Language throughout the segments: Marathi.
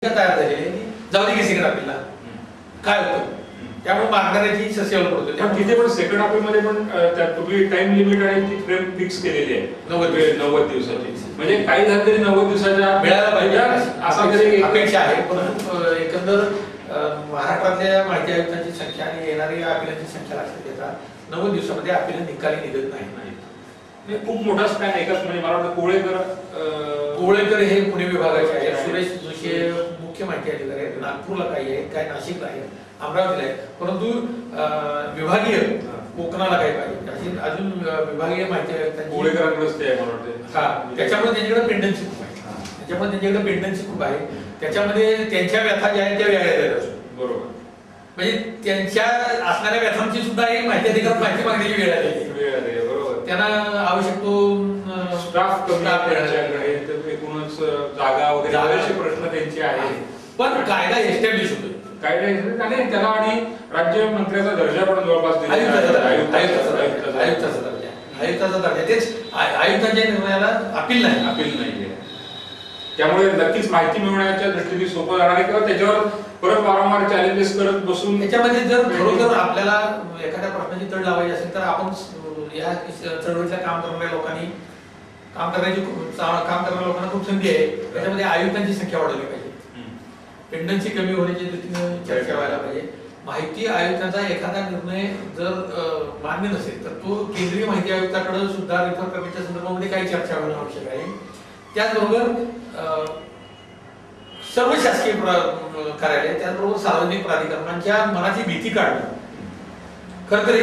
तयार झालेली जाऊ दे की सेकंड अपीलला काय होतं त्यामुळे मागणाऱ्याची ससेवल पडतो. पण तिथे पण सेकंड अपील मध्ये पण त्यात तुम्ही टाइम लिमिट आणि ती फ्रेम फिक्स केलेली आहे 90 दिवसाची. म्हणजे काही झालं तरी 90 दिवसाच्या मिळायला पाहिजे असा तरी अपेक्षा आहे. परंतु एकंदर महाराष्ट्रातल्या माहिती आयुक्तांची संख्या आणि येणारी अपिलांची संख्या लक्षात घेता 90 दिवसामध्ये अपील निकाली निघत नाही. खूप मोठा स्पॅन एकाच म्हणजे मला वाटतं कोळेकर हे पुणे विभागाचे आहेत. सुरेश जोशी मुख्य माहिती अधिकारी आहेत. नागपूरला काही आहेत, काही नाशिकला आहेत, अमरावतीला आहे. परंतु विभागीय कोकणाला काही पाहिजे अजून विभागीय माहिती त्याच्यामुळे त्यांच्याकडे पेंडन्सी खूप आहे. त्याच्यामध्ये त्यांच्या व्यथा ज्या आहेत त्या वेगळ्या बरोबर. म्हणजे त्यांच्या असणाऱ्या व्यथांची सुद्धा एक माहिती अधिकार माहिती मागण्याची वेळ आली. बरोबर. त्यांना आवश्यक तो स्टाफ एकूणच जागा वगैरे बरेचसे प्रश्न त्यांचे आहेत. पण कायदा एस्टॅब्लिश होतो आणि त्याला आणि राज्य मंत्र्याचा दर्जा पण जवळपास आयुक्ताचा दर्जा तेच आयुक्तांच्या निर्णयाला अपील नाही. त्यामुळे नक्कीच माहिती मिळवण्याच्या दृष्टीने सोपं जाणार आहे किंवा त्याच्यावर परत वारंवार चॅलेंजेस करत बसून त्याच्यामध्ये जर खरोखर आपल्याला एखाद्या प्रश्नाची तड लावायची असेल तर आपण या चळवळीतल्या काम करणाऱ्या लोकांनी काम करणाऱ्या लोकांना खूप संधी आहे. त्याच्यामध्ये आयुक्तांची संख्या वाढवली पाहिजे. पेंडन्सी कमी होण्याच्या दृष्टीने चर्चा व्हायला पाहिजे. माहिती आयुक्तांचा एखादा निर्णय जर मान्य नसेल तर तो केंद्रीय माहिती आयुक्ताकडे सुद्धा रेफर करण्याच्या संदर्भामध्ये काही चर्चा होणं आवश्यक आहे. त्याचबरोबर सर्व शासकीय कार्यालय त्याचबरोबर सार्वजनिक प्राधिकरणांच्या मनाची भीती काढणं. खरं तरी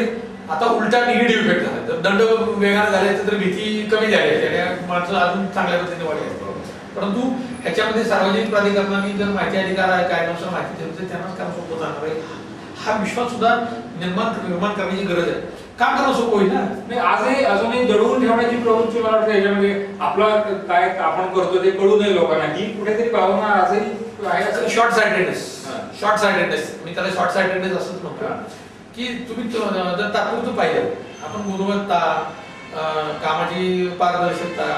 आता उलटा निगेटिव्ह इफेक्ट झाला. जर दंड वेगाने झाले तर भीती कमी झाली त्याने माणसं अजून चांगल्या पद्धतीने वाढली. परंतु ह्याच्यामध्ये सार्वजनिक प्राधिकरणांनी जर माहिती अधिकार कायद्यानुसार माहिती दिली तर त्यांनाच काम सोपं जाणार आहे. हा विश्वास सुद्धा निर्माण करण्याची गरज आहे. काम करणं सोपं होईल ना. नाही आजही अजूनही दडवून ठेवण्याची प्रवृत्ती मला वाटतं याच्यामध्ये आपलं काय आपण करतो ते कळू नये लोकांना ही कुठेतरी भावना आजही आहे. शॉर्ट सायटेडनेस मी त्याला शॉर्ट सायटेडनेस असंच म्हणतो की तुम्ही जर तात्पुरतं पाहिजे आपण गुणवत्ता कामाची पारदर्शकता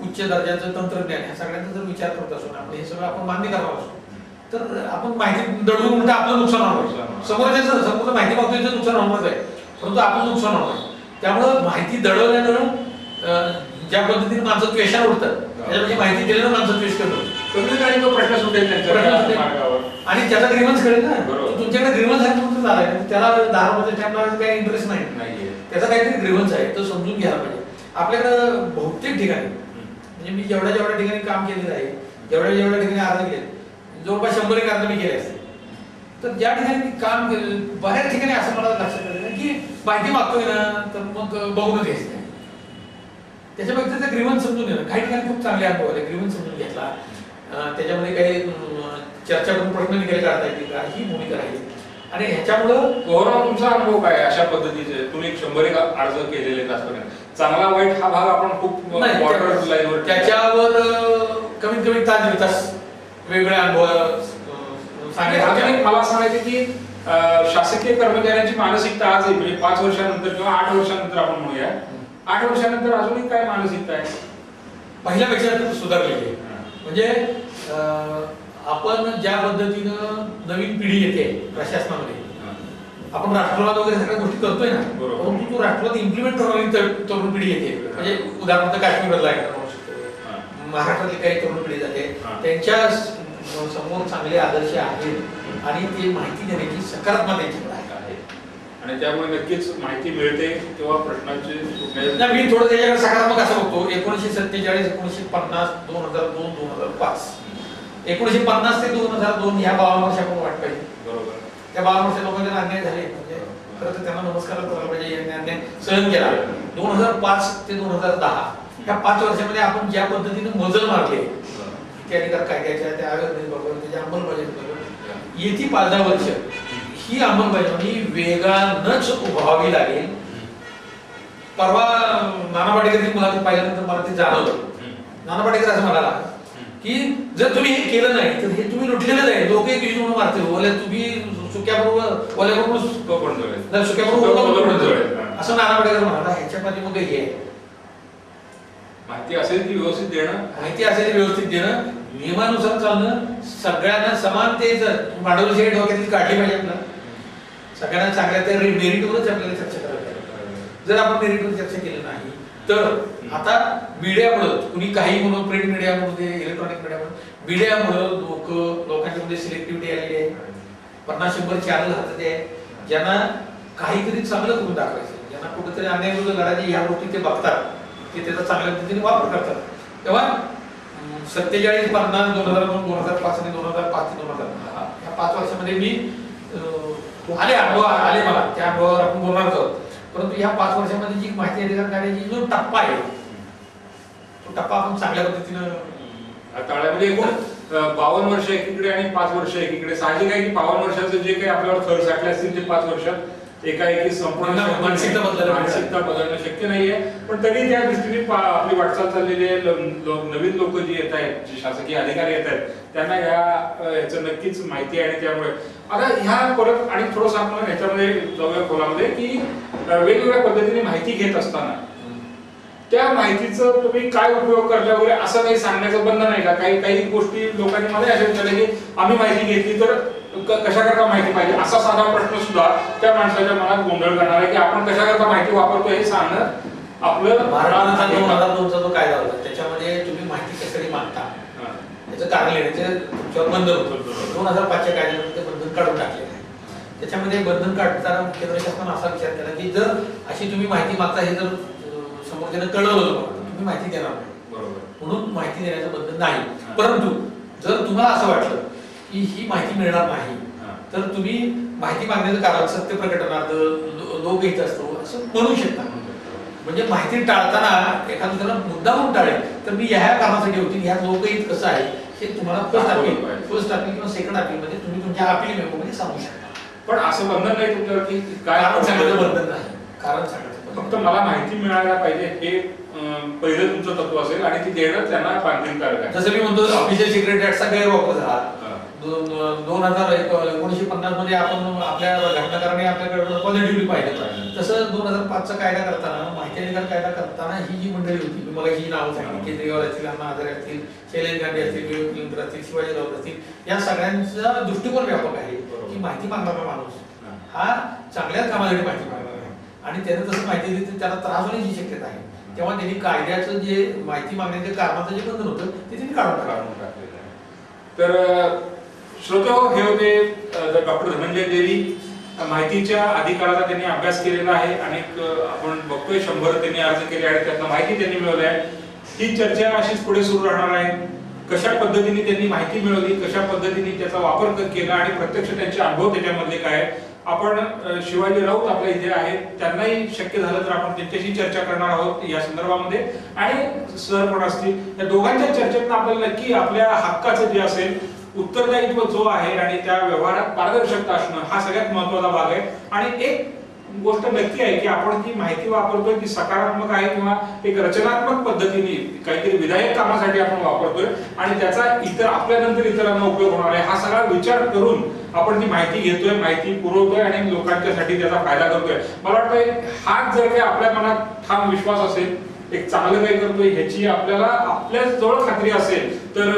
उच्च दर्जाचं तंत्रज्ञान ह्या सगळ्यांचा जर विचार करत असो आपण हे सगळं आपण मान्य करणार असो तर आपण माहिती दडवून म्हणता आपलं नुकसान होणार. समोर माहिती मागतोय नुकसान होणारच आहे परंतु आपलं नुकसान होणार. त्यामुळं माहिती दडवल्यानं ज्या पद्धतीने माणसं द्वेषाला उठतात त्याच्यामध्ये माहिती दिल्यानं माणसं द्वेष करतात. तो प्रश्न सुटेल आणि त्याचा ग्रीव्हन्स कळेल ना. तुमच्याकडे ग्रीव्हन्स आहे म्हणून झालाय त्याला 10 रुपये टाइमला काही इंटरेस्ट नाही. त्याचा काहीतरी ग्रीव्हन्स आहे तो समजून घ्यायला पाहिजे. आपल्याकडं बहुतेक ठिकाणी म्हणजे मी जेवढ्या ठिकाणी काम केलेलं आहे जेवढ्या ठिकाणी अर्ज केले जवळपास 100 अर्ज मी केले असते. तर ज्या ठिकाणी काम केलं बऱ्याच ठिकाणी असं मला लक्षात आलं की माहिती मागतोय ना तर मग बघूनच घ्यायचं नाही. त्याच्यापेक्षा त्याचा ग्रीव्हन्स समजून घेणं. काही ठिकाणी खूप चांगले अनुभव आले. ग्रीव्हन्स समजून घेतला त्याच्यामध्ये काही चर्चा करून प्रश्न निकाली काढता येतील का ही भूमिका राहील. आणि ह्याच्यामुळं ओव्हरऑल तुमचा अनुभव काय अशा पद्धतीचे तुम्ही 100 अर्ज केलेले चांगला वाईट हा भाग आपण खूप बॉर्डर लाईनवर त्याच्यावर कमीत कमी तास वेगळे अनुभव सांगितले. मला सांगायचे की शासकीय कर्मचाऱ्यांची मानसिकता आज म्हणजे 5 वर्षानंतर किंवा 8 वर्षानंतर आपण म्हणूया 8 वर्षानंतर अजूनही काय मानसिकता आहे पहिल्यापेक्षा सुधारलेली आहे. म्हणजे आपण ज्या पद्धतीनं नवीन पिढी येते प्रशासनामध्ये आपण राष्ट्रवाद वगैरे सगळ्या गोष्टी करतोय ना परंतु तो राष्ट्रवाद इम्प्लिमेंट करणारी तरुण पिढी येते. म्हणजे उदाहरणार्थ काश्मीरला महाराष्ट्रातली काही तरुण पिढी जाते त्यांच्या समोर चांगले आदर्श आहेत आणि ते माहिती देण्याची सकारात्मक त्यांच्याकडे आहे आणि त्यामुळे नक्कीच माहिती मिळते तेव्हा प्रश्नांचे मी थोडं त्याच्याकडे सकारात्मक असं बघतो. 1947 1950 2002 2005 1950 ते 2002 ह्या 52 वर्षापूर्वी वाट पाहिजे. बरोबर. त्या 52 वर्षात लोकांना अन्याय झाले म्हणजे खरं तर त्यांना नमस्कार करायला पाहिजे. यांनी अन्याय सहन केला. 2005 ते 2010 या 5 वर्षामध्ये आपण ज्या पद्धतीने मजल मारले त्या अधिकार कायद्याच्या त्या बरोबर त्याच्या अंमलबजावणी येती 5-10 वर्ष ही अंमलबजावणी वेगानंच व्हावी लागेल. परवा नाना पाटेकरची मुलाखत पाहिल्यानंतर मला ते जाणवलं. नाना पाटेकर असं म्हणाला की जर तुम्ही हे केलं नाही तर हे तुम्ही लुटलेलं आहे. लोक एक म्हणून मारतील ओले तुम्ही सुक्याबरोबर ओल्याबरोबर सुक्याबरोबर असं नाना पाटेकर म्हणाला. ह्याच्या पाठी मग हे माहिती असेल ती व्यवस्थित देणं माहिती असेल व्यवस्थित देणं नियमानुसार चालणं, सगळ्यांना समान ते भांडवलशाही डोक्यातली काढली पाहिजे आपल्याला. सगळ्यांना चांगल्या त्या मेरिटवरच आपल्याला चर्चा करायला पाहिजे. जर आपण मेरिटवर चर्चा केली नाही तर आता मीडियामुळं कुणी काही म्हणून, प्रिंट मीडियामध्ये, इलेक्ट्रॉनिक मीडियामुळं लोकांच्यामध्ये सिलेक्टिव्हिटी आलेली आहे. 50-100 चॅनल हातात आहे ज्यांना काहीतरी चांगलं करून दाखवायचं, ज्यांना कुठेतरी अन्यायविरुद्ध लढायची ह्या गोष्टी ते बघतात, ते त्याचा चांगल्या पद्धतीने वापर करतात. तेव्हा 47, 50, 2002, 2005 आणि 2005 ते 2010 या 5 वर्षामध्ये मी अनुभव आले मला, त्या अनुभवावर आपण बोलणार आहोत. परंतु या 5 वर्षामध्ये जी माहिती अधिकार काढण्याची जो टप्पा आहे तो टप्पा आपण चांगल्या पद्धतीनं म्हणजे एकूण 52 वर्ष एकीकडे आणि 5 वर्ष एकीकडे. साहजिक आहे की 52 वर्षाचं जे काही आपल्यावर थर साठले असतील ते 5 वर्षात एकाएकी संपूर्ण मानसिकता बदलणं शक्य नाहीये. पण तरी त्या दृष्टीने आपली वाटचाल चाललेली आहे. नवीन लोक जी येत आहेत, जे शासकीय अधिकारी येत आहेत, त्यांना याचं नक्कीच माहिती आहे. आणि त्यामुळे आता ह्या परत आणि थोडंसं आपण ह्याच्यामध्ये जाऊया खोलामध्ये की वेगवेगळ्या पद्धतीने माहिती घेत असताना त्या माहितीचं तुम्ही काय उपयोग करता वगैरे असं काही सांगण्याचं बंधन आहे का? काही गोष्टी लोकांनी मला असे विचारले की आम्ही माहिती घेतली तर कशाकरता माहिती पाहिजे, असा साधा प्रश्न सुद्धा त्या माणसाच्या मनात गोंधळ करणार आहे की आपण कशाकरता माहिती वापरतो हे सांगणं आपलं. महाराष्ट्राचा 2002चा जो कायदा होता त्याच्यामध्ये तुम्ही माहिती कशासाठी मागता त्याचं कारण लिहिण्याचं तुमच्यावर बंधन होतं. 2005च्या कायद्यामध्ये ते बंधन काढून टाकलेलं आहे. त्याच्यामध्ये बंधन काढताना केंद्र शासनाने असा विचार केला की जर अशी तुम्ही माहिती मागता हे जर समोरच्याला कळवलं होतं तुम्ही माहिती देणार नाही, म्हणून माहिती देण्याचं बंधन नाही. परंतु जर तुम्हाला असं वाटलं की ही माहिती मिळणार नाही तर तुम्ही माहिती मागण्याचं कारण सत्य प्रकटनार्थ लोकहित असतो असं म्हणू शकता. म्हणजे माहिती टाळताना एखादं त्याला मुद्दा म्हणून टाळेल तर मी ह्या कारणासाठी होती, ह्या लोकहित कसं आहे हे तुम्हाला फर्स्ट अपील किंवा सेकंड अपील मध्ये तुम्ही तुमच्या अपील मेमोमध्ये सांगू शकता. पण असं बंधन नाही तुमच्यावर की कारण सांगायचं बंधन नाही, कारण सांगायचं फक्त मला माहिती मिळायला पाहिजे हे पहिलं तुमचं तत्व असेल आणि ती देणं त्यांना बांधीलकारक आहे. जसं मी म्हणतो ऑफिशियल सिक्रेट ऍक्टचा गैरवापर झाला 1950 मध्ये आपण आपल्या घटनाकाराने आपल्याकडे पॉझिटिव्हली पाहिलं. तसं 2005चा कायदा करताना, माहिती अधिकार कायदा करताना ही जी मंडळी होती, मला ही नावं सांगितली, केजरीवाल असतील, अण्णा हजारे असतील, शैलेश गांधी असतील, विवेक लिंकर असतील, शिवाजी राऊत असतील, या सगळ्यांचा दृष्टिकोन व्यापक आहे की माहिती मागणारा माणूस हा चांगल्याच कामासाठी माहिती मागणार आहे आणि त्यानं तसं माहिती दिली तर त्याला त्रास होण्याची शक्यता आहे. तेव्हा त्यांनी कायद्याचं जे माहिती मागण्याच्या कारणाचं जे बंधन होतं ते त्यांनी काढून टाकलेलं आहे. तर श्रोतो, हे होते डॉक्टर धनंजय देवी. माहितीच्या अधिकाराचा त्यांनी अभ्यास केलेला आहे आणि आपण बघतोय 100 त्यांनी अर्ज केले आणि त्यातनं माहिती त्यांनी मिळवली आहे. ही चर्चा अशीच पुढे सुरू राहणार आहे. कशा पद्धतीने त्यांनी माहिती मिळवली, कशा पद्धतीने त्याचा वापर केला आणि प्रत्यक्ष त्यांचे अनुभव त्याच्यामधले काय. आपण शिवाजी राऊत आपल्या इथे आहेत, त्यांनाही शक्य झालं तर आपण त्यांच्याशी चर्चा करणार आहोत या संदर्भामध्ये आणि सर पण असतील. या दोघांच्या चर्चेतून आपल्याला नक्की आपल्या हक्काचं जे असेल उत्तरदायित्व जो आहे आणि त्या व्यवहारात पारदर्शकता असणं हा सगळ्यात महत्त्वाचा भाग आहे. आणि एक गोष्ट नक्की आहे की आपण जी माहिती वापरतोय ती सकारात्मक आहे किंवा एक रचनात्मक पद्धतीने काहीतरी विधायक कामासाठी आपण वापरतोय आणि त्याचा इतर आपल्यानंतर इतरांना उपयोग होणार आहे हा सगळा विचार करून आपण ती माहिती घेतोय, माहिती पुरवतोय आणि लोकांच्यासाठी त्याचा फायदा करतोय. मला वाटतंय हाच जर काही आपल्या मनात ठाम विश्वास असेल, एक चांगलं काही करतोय ह्याची आपल्याला आपल्या जवळ खात्री असेल तर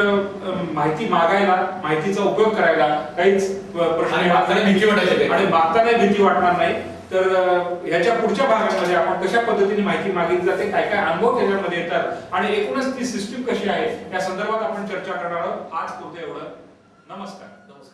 माहिती मागायला, माहितीचा उपयोग करायला काहीच प्रश्न आणि मागताना भीती वाटणार नाही. तर ह्याच्या पुढच्या भागामध्ये आपण कशा पद्धतीने माहिती मागितली जाते, काय काय अनुभव त्याच्यामध्ये येतात आणि एकूणच ती सिस्टीम कशी आहे या संदर्भात आपण चर्चा करणार आहोत. आज पुरते एवढं. नमस्कार. नमस्कार.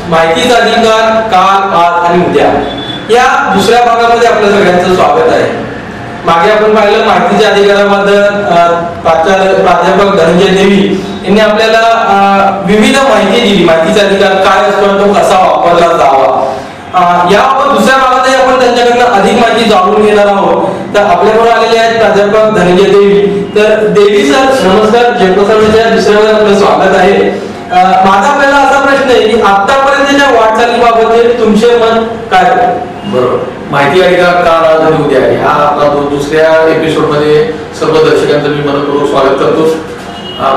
माहितीचा अधिकार काल, आज आणि उद्या या दुसऱ्या भागामध्ये आपल्या सगळ्यांचं स्वागत आहे. मागे आपण पाहिलं माहितीच्या अधिकाराबद्दल प्राध्यापक धनंजय देवी यांनी आपल्याला विविध माहिती दिली. माहितीचा अधिकार काय असतो, तो कसा वापरला जावा. याबाबत दुसऱ्या भागातही आपण त्यांच्याकडनं अधिक माहिती जाणून घेणार आहोत. तर आपल्याबरोबर आलेले आहेत प्राध्यापक धनंजय देवी. तर देवी सर नमस्कार, जयप्रसादच्या दुसऱ्या भागात आपलं स्वागत आहे. माझा पहिला असा प्रश्न आहे की आतापर्यंतच्या वाटचालीबाबत तुमचे मत काय? बरोबर, माहिती अधिकार का राजधानी उद्या आहे हा आपला दुसऱ्या एपिसोड मध्ये सर्व दर्शकांचं मी मनपूर्वक स्वागत करतो.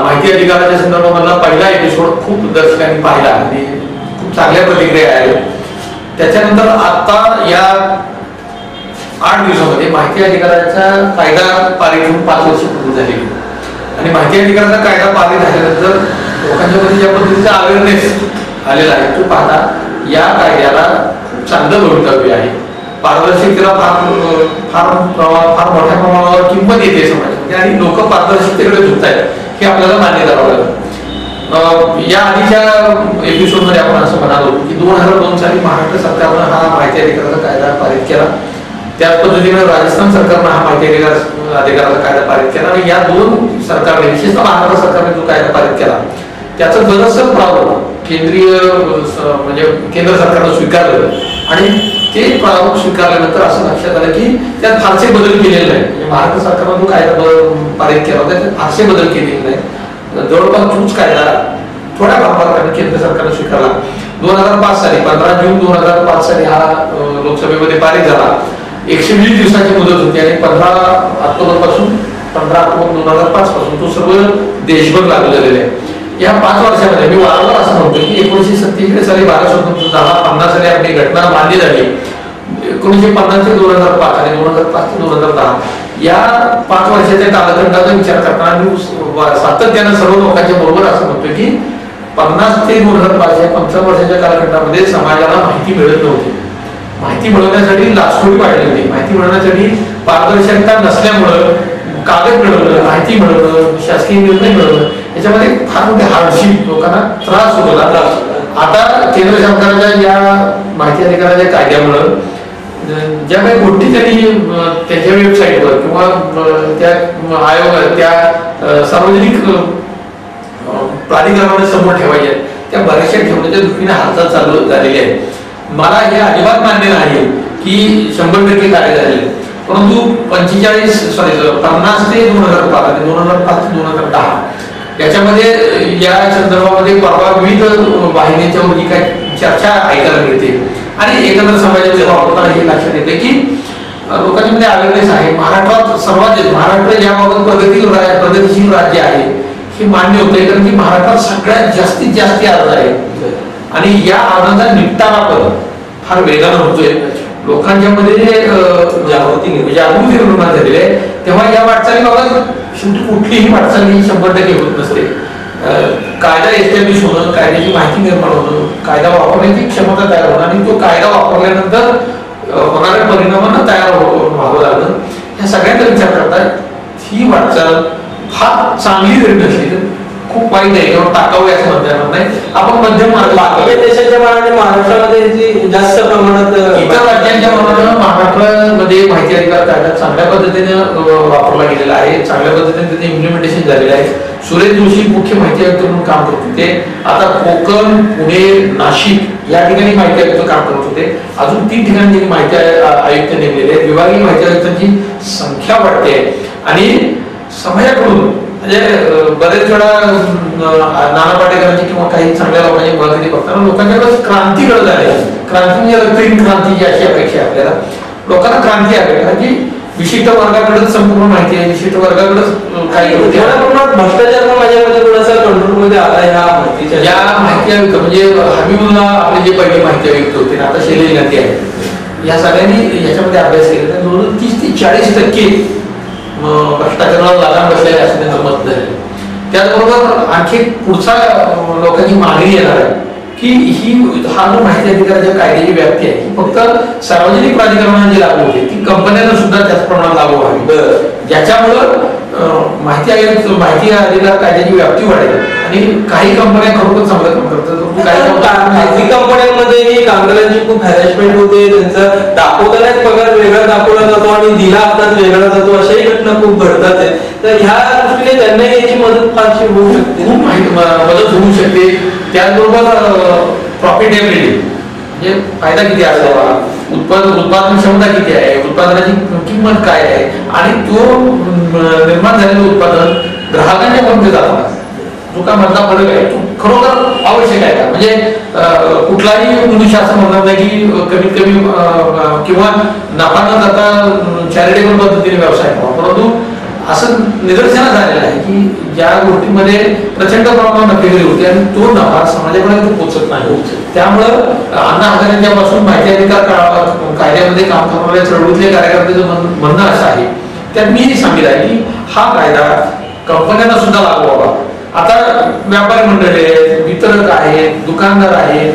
माहिती अधिकाराच्या संदर्भामधला पहिला एपिसोड खूप दर्शकांनी पाहिला आणि खूप चांगल्या प्रतिक्रिया आल्या. त्याच्यानंतर आता या 8 दिवसामध्ये माहिती अधिकाराचा कायदा पारित होऊन 5 वर्ष पूर्ण झाली आणि माहिती अधिकाराचा कायदा पारित झाल्यानंतर लोकांच्या मध्ये ज्या पद्धतीचा अवेअरनेस आलेला आहे तो पाहता या कायद्याला चांगलं भवितव्य आहे. पारदर्शकतेला फार मोठ्या प्रमाणावर किंमत येते समाजामध्ये आणि लोक पारदर्शकतेकडे झुकत आहेत हे आपल्याला मान्य करावं लागेल. या आधीच्या एपिसोडमध्ये आपण असं म्हणालो की 2002 साली महाराष्ट्र सरकारनं हा माहिती अधिकाराचा कायदा पारित केला. त्याच पद्धतीने राजस्थान सरकारनं हा माहिती अधिकाराचा कायदा पारित केला आणि या 2 सरकारने विशेषतः महाराष्ट्र सरकारने जो कायदा पारित केला त्याचं बरंचसं प्रारूप केंद्रीय म्हणजे केंद्र सरकारनं स्वीकारलं आणि ते प्रारूप स्वीकारल्यानंतर असं लक्षात आलं की त्यात फारसे बदल केलेले नाही. म्हणजे महाराष्ट्र सरकारनं जो कायदा पारित केला होता त्यात फारसे बदल केलेले नाही. जवळपास तोच कायदा थोड्या प्रमाणात केंद्र सरकारनं स्वीकारला. 2005 साली 15 जून 2005 साली हा लोकसभेमध्ये पारित झाला. 120 दिवसाची मुदत होती आणि 15 ऑक्टोबर 2005 पासून तो सर्व देशभर लागू झालेला आहे. या 5 वर्षामध्ये मी वारंवार असं म्हणतो की 1947 साली भारत स्वतंत्र झाला, 50 साली आपली घटना मान्य झाली, 1950 ते 2005 आणि 2005 ते 2010 या 5 वर्षाच्या कालखंडाचा विचार करताना सातत्यानं सर्व लोकांच्या बरोबर असं म्हणतो की 50 ते 2005 या 55 वर्षाच्या कालखंडामध्ये समाजाला माहिती मिळत नव्हती. माहिती मिळवण्यासाठी लाचखोरी वाढली होती. माहिती मिळवण्यासाठी पारदर्शकता नसल्यामुळं कागद मिळवणं, माहिती मिळवणं, शासकीय निर्णय मिळवणं याच्यामध्ये फार मोठे हार्डशिप लोकांना त्रास होतो. आता केंद्र सरकारच्या या माहिती अधिकाराच्या कायद्यामुळं ज्या काही गोष्टी त्यांनी त्याच्या वेबसाईटवर किंवा त्या आयोगात त्या सार्वजनिक प्राधिकरणाने समोर ठेवायच्या त्या बऱ्याचशा ठेवण्याच्या दृष्टीने हालचाल चालू झालेली आहे. मला हे अजिबात मान्य नाही की 100% कार्य झालेले, परंतु 50 ते 2005 आणि 2005 ते 2010 याच्यामध्ये या संदर्भामध्ये परवा विविध वाहिन्यांच्यावर जी काही चर्चा ऐकायला मिळते आणि एकंदर समाजामध्ये वापरताना हे लक्षात येते की लोकांच्या मध्ये अवेअरनेस आहे. महाराष्ट्रात महाराष्ट्र याबाबत प्रगतिशील राज्य आहे हे मान्य होते कारण की महाराष्ट्रात सगळ्यात जास्तीत जास्त अर्ज आहे आणि या अर्जाचा निपटारा पण फार वेगानं होतोय. लोकांच्या मध्ये जागृती निर्माण झालेली आहे. तेव्हा या वाटचालीबाबत शेवटी कुठलीही वाटचाल ही 100% होत नसते. कायदा एस्टॅब्लिश होणं, कायद्याची माहिती निर्माण होणं, कायदा वापरण्याची क्षमता तयार होणं आणि तो कायदा वापरल्यानंतर होणाऱ्या परिणामांना तयार व्हावं लागणं या सगळ्यांचा विचार करता ही वाटचाल फार चांगली जरी नसली तर खूप वाईट आहे किंवा टाकाऊ असं म्हणता येणार नाही. आपण मध्यम मार्ग देशाच्या मानाने महाराष्ट्रामध्ये जास्त प्रमाणात इतर राज्यांच्या मानाने महाराष्ट्रामध्ये माहिती अधिकार कायदा चांगल्या पद्धतीने वापरला गेलेला आहे. चांगल्या पद्धतीने त्याचे इम्प्लिमेंटेशन झालेलं आहे. सुरेश जोशी मुख्य माहिती आयुक्त म्हणून काम करत होते. आता कोकण, पुणे, नाशिक या ठिकाणी माहिती आयुक्त काम करत होते. अजून 3 ठिकाणी त्यांनी माहिती आयुक्त नेमलेले आहेत. विभागीय माहिती आयुक्तांची संख्या वाढते आणि समाजाकडून म्हणजे बरेच वेळा नाना पाटेकरांची किंवा काही चांगल्या लोकांची मुलाखती बघताना लोकांच्याकडे क्रांती घडत आहे. क्रांती म्हणजे रक्तहीन क्रांती अशी अपेक्षा आहे आपल्याला. लोकांना क्रांती आहे कारण की विशिष्ट वर्गाकडेच संपूर्ण माहिती आहे, विशिष्ट वर्गाकडेच काही भ्रष्टाचार माझ्या मध्ये थोडासा कंट्रोल मध्ये आला ह्या माहितीच्या. या माहिती आयुक्त म्हणजे हबीबुल्ला आपले जे पहिले माहिती आयुक्त होते आता शैलेश गांधी आहे, या सगळ्यांनी याच्यामध्ये अभ्यास केला. जवळजवळ 30 ते 40% भ्रष्टाचाराला लगाम बसलेले असं त्यांचं मत झालं. त्याचबरोबर आणखी पुढचा लोकांची मागणी येणार आहे की हा जो माहिती अधिकाराच्या कायद्याची व्याप्ती आहे ही फक्त सार्वजनिक प्राधिकरणाने जी लागू होते ती कंपन्यांना सुद्धा त्याच प्रमाणात लागू व्हावी, ज्याच्यामुळं माहिती अधिकार कायद्याची व्याप्ती वाढेल आणि काही कंपन्या खरोखर चांगलं काम करतात. काही कंपन्यांमध्ये कामगारांची खूप हॅरेसमेंट होते, त्यांचं दाखवतानाच पगार वेगळा दाखवला जातो आणि दिला हातात वेगळा जातो, अशाही घटना खूप घडतात आहे. तर ह्या दृष्टीने त्यांनाही याची मदत फारशी होऊ शकते, खूप मदत होऊ शकते. त्याचबरोबर प्रॉफिटेबिलिटी म्हणजे फायदा किती असावा, उत्पादन क्षमता किती आहे, उत्पादनाची किंमत काय आहे आणि तो निर्माण झालेलं उत्पादन ग्राहकांच्या पर्यंत जाताना जो काय मधला फरक आहे तो खरोखर आवश्यक आहे का. म्हणजे कुठलाही मनुष्य असं म्हणणार नाही की कमीत कमी किंवा नफा न जाता चॅरिटेबल पद्धतीने व्यवसाय करावा, परंतु असं निदर्शनास आलेलं आहे की ज्या गोष्टीमध्ये प्रचंड प्रमाणात नफेगिरी होते आणि तो नफा समाजापर्यंत पोहोचत नाही. त्यामुळं अण्णा हजारेंच्या पासून माहिती अधिकार कायद्यामध्ये काम करणाऱ्या चळवळीतले कार्यकर्त्याचं म्हणणं असं आहे, त्यात मी सांगितलं आहे की हा कायदा कंपन्यांना सुद्धा लागू व्हावा. आता व्यापारी मंडळ आहेत, वितरक आहेत, दुकानदार आहेत,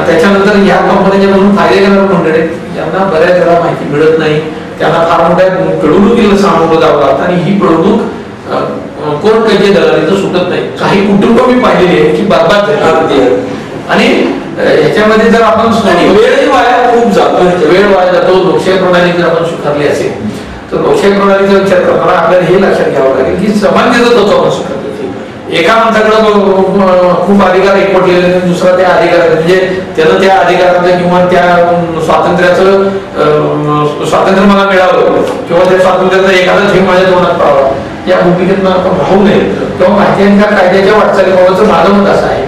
त्याच्यानंतर ह्या कंपन्यांच्या पासून फायदे घेणारे मंडळ आहेत, यांना बऱ्याच वेळा माहिती मिळत नाही, त्यांना फार मोठ्या पिळवणुकीला सामोरं जावं लागतं आणि ही पिळवणूक कोर्ट कधी दलालीचं सुटत नाही. काही कुटुंब मी पाहिलेली आहे की बरबाद झाली आणि ह्याच्यामध्ये जर आपण वेळ वाया खूप जातो, वेळ वाया जातो. लोकशाही प्रणाली जर आपण स्वीकारली असेल तर लोकशाही प्रणालीचा विचार करताना आपल्याला हे लक्षात घ्यावं लागेल की समानतेचा तत्व आपण स्वीकारतो. एका माणसाकडे खूप अधिकार एकवटलेले, दुसरा त्या अधिकारात म्हणजे त्यानं त्या अधिकाराचं किंवा त्या स्वातंत्र्याचं स्वातंत्र्य मला मिळावं किंवा त्या स्वातंत्र्याचा एखादा थेंब माझ्या तोंडात पडावा, या भूमिकेतून आपण राहू नये. किंवा माहिती अधिकार कायद्याच्या वाटचालीबाबतचं माझं मत असं आहे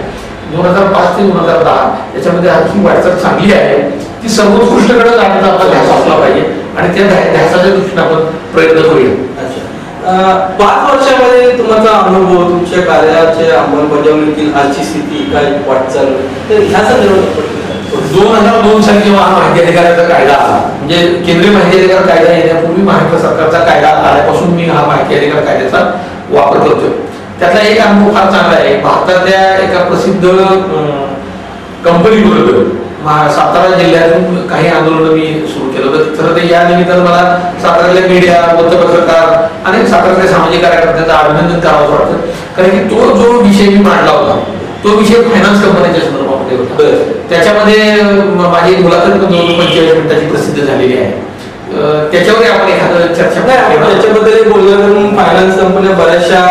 2005 ते 2010 याच्यामध्ये ही वाटचाल चांगली आहे, ती सर्वोत्कृष्टकडे जाण्याचा आपला ध्यास असला पाहिजे आणि त्या ध्यासाच्या दृष्टीने आपण प्रयत्न करूया. 5 वर्षामध्ये तुमचा अनुभव, तुमच्या कार्याच्या अंमलबजावणीतील आजची स्थिती काय वाटचाल, तर ह्या संदर्भात 2002 साली जेव्हा हा माहिती अधिकाराचा कायदा आला, म्हणजे केंद्रीय माहिती अधिकार कायदा येण्यापूर्वी महाराष्ट्र सरकारचा कायदा आल्यापासून मी हा माहिती अधिकार कायद्याचा वापर करतोय. त्यातला एक अनुभव फार चांगला आहे. भारतातल्या एका प्रसिद्ध कंपनी विरुद्ध सातारा जिल्ह्यातून काही आंदोलन मी सुरू केलं होतं. तर ते या निमित्तानं मला साताऱ्यातल्या मीडिया, वृत्तपत्रकार आणि साताऱ्यातल्या सामाजिक कार्यकर्त्यांचं अभिनंदन करावं वाटतं, कारण की तो जो विषय मी मांडला होता तो विषय फायनान्स कंपन्यांच्या संदर्भामध्ये होता. त्याच्यामध्ये माझी मुलाखत 45 मिनिटाची प्रसिद्ध झालेली आहे. त्याच्यावर आपण एखादं चर्चा त्याच्याबद्दल बोललं. फायनान्स कंपन्या बऱ्याचशा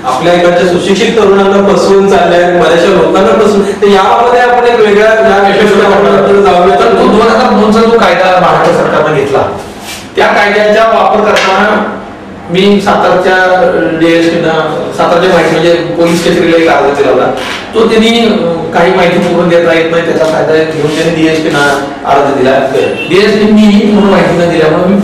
आपल्या इकडच्या सुशिक्षित तरुणांना फसवून चालल्या आहेत, बऱ्याचशा लोकांना फसवून, तर यामध्ये आपण एक वेगळ्या जाऊया. तर तो 2002चा जो कायदा महाराष्ट्र सरकारने घेतला, त्या कायद्याचा वापर करताना मी सातारच्या DSP-नं सातारच्या माहिती म्हणजे पोलीस कचेरीला एक अर्ज दिला होता. तो त्यांनी काही माहिती पूर्ण देता येत नाही त्याचा फायदा घेऊन त्यांनी DSP-ना अर्ज दिला. DSP-नी पूर्ण माहिती न दिल्यामुळे मी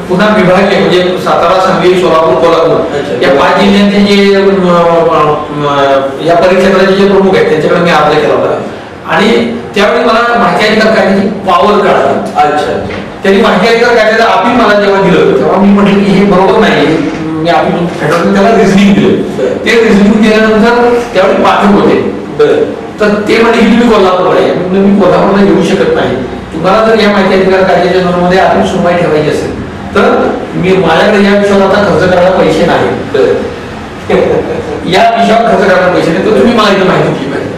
पुन्हा विभागीय म्हणजे सातारा, सांगली, सोलापूर, कोल्हापूर या 5 जिल्ह्यांचे जे या परिक्षेत्राचे जे प्रमुख आहेत त्यांच्याकडे मी अर्ज केला होता आणि त्यावेळी मला माहिती अधिकार कायद्याची पावर कळाली. अच्छा. त्यांनी माहिती अधिकार कायद्याचं अपील मला जेव्हा दिलं तेव्हा मी म्हटलं की हे बरोबर नाही. मी अपील फेडरल त्याला रिझनिंग दिलं. ते रिझनिंग दिल्यानंतर त्यावेळी पाठक होते, तर ते म्हणजे की तुम्ही कोल्हापूरला आहे. मी कोल्हापूरला येऊ शकत नाही. तुम्हाला जर या माहिती अधिकार कायद्याच्या नोंदमध्ये अपील सुनवाई ठेवायची असेल तर मी माझ्याकडे या विषयावर आता खर्च करायला पैसे नाही, या विषयावर खर्च करायला पैसे नाही, तर तुम्ही मला इथं माहिती दिली पाहिजे.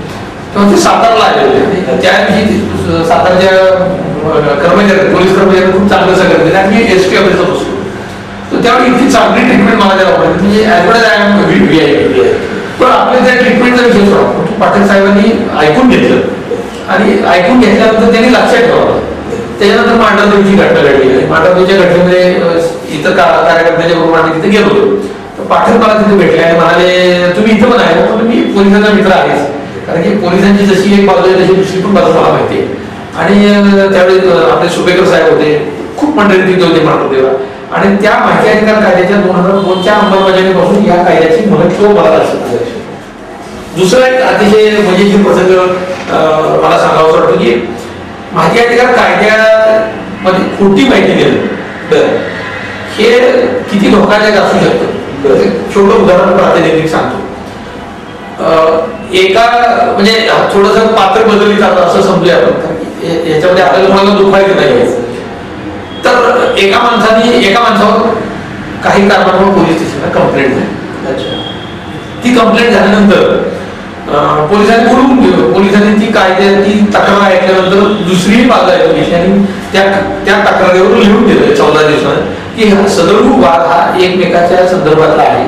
तेव्हा ते सातारला आले होते. त्या दिवशी सातारच्या कर्मचारी, पोलीस कर्मचारी खूप चांगलं सगळं दिलं आणि मी SP ऑफिसला बसलो. तर त्यावेळी इतकी चांगली ट्रीटमेंट मला द्यावं लागली, म्हणजे as well I am VIP. पण आपल्या त्या ट्रीटमेंटचा विषय सोडा, पाटील साहेबांनी ऐकून घेतलं आणि ऐकून घेतल्यानंतर त्यांनी लक्षात ठेवलं. त्याच्यानंतर मांडरदेवची घटना घडली. मांडरदेवच्या घटनेमध्ये इतर कार्यकर्त्याच्या बरोबर आम्ही तिथे गेलो. तर पाटील मला तिथे भेटले आणि म्हणाले तुम्ही इथं पण आहे. पण मी पोलिसांचा मित्र आहेच, कारण की पोलिसांची जशी एक बाजू आहे तशी दुसरी पण बाजू मला माहिती आहे. आणि त्यावेळी आपले सुपेकर साहेब होते, खूप मंडळी तिथे होते मांडरदेवला. आणि त्या माहिती अधिकार कायद्याच्या 2002च्या अंमलबजावणीपासून या कायद्याची महत्त्व मला लक्षात आलं. दुसरा एक अतिशय मजेशीर प्रसंग मला सांगावं वाटतं की माहिती अधिकार कायद्यामध्ये खोटी माहिती देणं हे किती धोकादायक असू शकतं. छोटं उदाहरण प्रातिनिधिक सांगतो. एका म्हणजे थोडंसं पात्र बदलली जातं असं समजूया आपण, याच्यामध्ये आपल्याला मला दुखायचं नाही. तर एका माणसावर काही कारणामुळे पोलीस स्टेशनला कंप्लेंट झाली. ती कंप्लेंट झाल्यानंतर पोलिसांनी बोलून घेऊ, पोलिसांनी ती कायद्याची तक्रार ऐकल्यानंतर दुसरी बाजू ऐकून घेतली आणि त्या तक्रारीवर लिहून दिलं 14 दिवसात की हा सदर वाद हा एकमेकाच्या संदर्भातला आहे